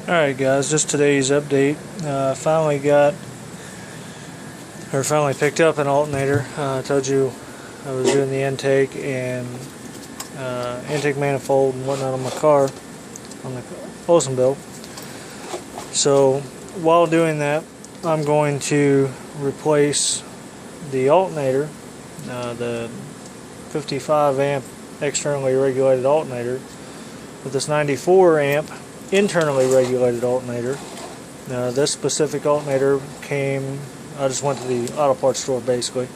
Alright guys, just today's update. Finally picked up an alternator. I told you I was doing the intake and intake manifold and whatnot on my car, on the Oldsmobile. So while doing that, I'm going to replace the alternator, the 55 amp externally regulated alternator, with this 94 amp internally regulated alternator. This specific alternator came, I just went to the auto parts store basically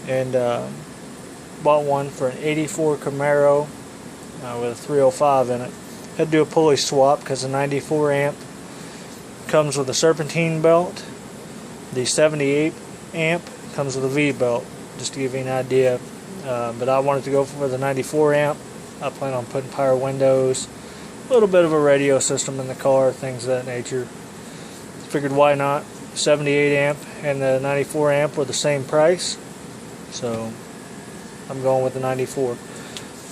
and bought one for an 84 Camaro with a 305 in it. Had to do a pulley swap because the 94 amp comes with a serpentine belt. The 78 amp comes with a V belt, just to give you an idea. But I wanted to go for the 94 amp. I plan on putting power windows, a little bit of a radio system in the car, things of that nature. Figured why not? 78 amp and the 94 amp were the same price, so I'm going with the 94.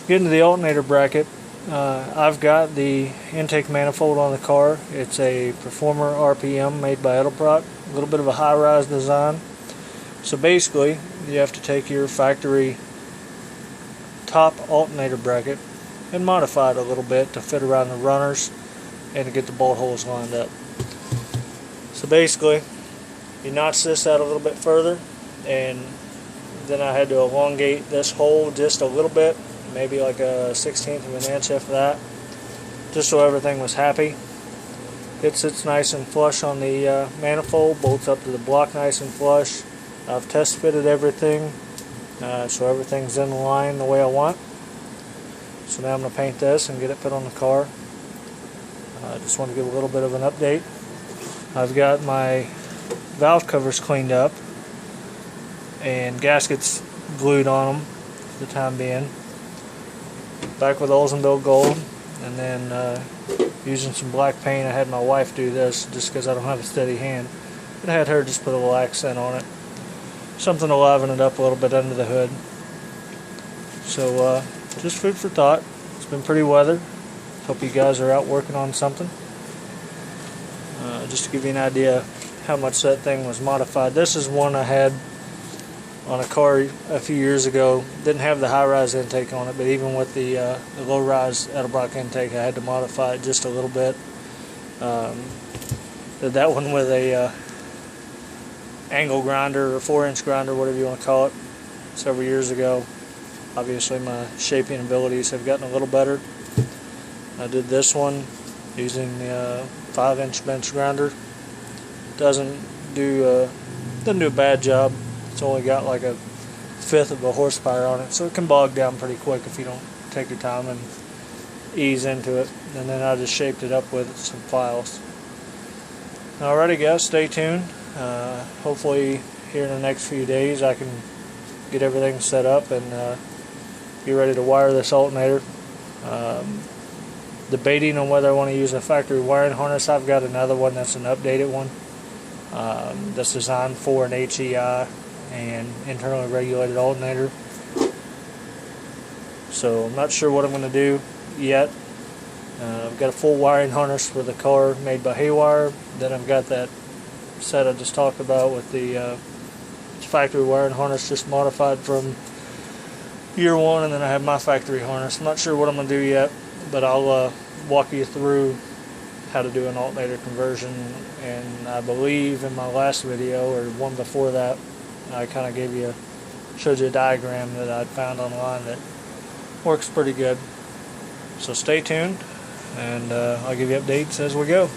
Getting to the alternator bracket, I've got the intake manifold on the car. It's a Performer RPM made by Edelbrock, a little bit of a high-rise design. So basically, you have to take your factory top alternator bracket and modify it a little bit to fit around the runners and to get the bolt holes lined up. So basically, you notch this out a little bit further, and then I had to elongate this hole just a little bit, maybe like a 1/16 of an inch after that, just so everything was happy. It sits nice and flush on the manifold, bolts up to the block nice and flush. I've test fitted everything, so everything's in line the way I want. So now I'm going to paint this and get it put on the car. I just want to give a little bit of an update. I've got my valve covers cleaned up and gaskets glued on them for the time being. Back with Oldsmobile gold, and then using some black paint. I had my wife do this just because I don't have a steady hand, but I had her just put a little accent on it, something to liven it up a little bit under the hood. So just food for thought. It's been pretty weather. Hope you guys are out working on something. Just to give you an idea how much that thing was modified. This is one I had on a car a few years ago. Didn't have the high-rise intake on it, but even with the low-rise Edelbrock intake, I had to modify it just a little bit. Did that one with a angle grinder or 4-inch grinder, whatever you want to call it, several years ago. Obviously my shaping abilities have gotten a little better. I did this one using the 5-inch bench grinder. Doesn't do a bad job. It's only got like a 1/5 of a horsepower on it, so it can bog down pretty quick if you don't take your time and ease into it. And then I just shaped it up with some files. Alrighty guys, stay tuned. Hopefully here in the next few days I can get everything set up and be ready to wire this alternator. Debating on whether I want to use a factory wiring harness. I've got another one that's an updated one that's designed for an HEI and internally regulated alternator. So I'm not sure what I'm going to do yet. I've got a full wiring harness for the car made by Haywire. Then I've got that set I just talked about with the factory wiring harness just modified from year one, and then I have my factory harness. I'm not sure what I'm going to do yet, but I'll walk you through how to do an alternator conversion. And I believe in my last video, or one before that, I kind of showed you a diagram that I'd found online that works pretty good. So stay tuned, and I'll give you updates as we go.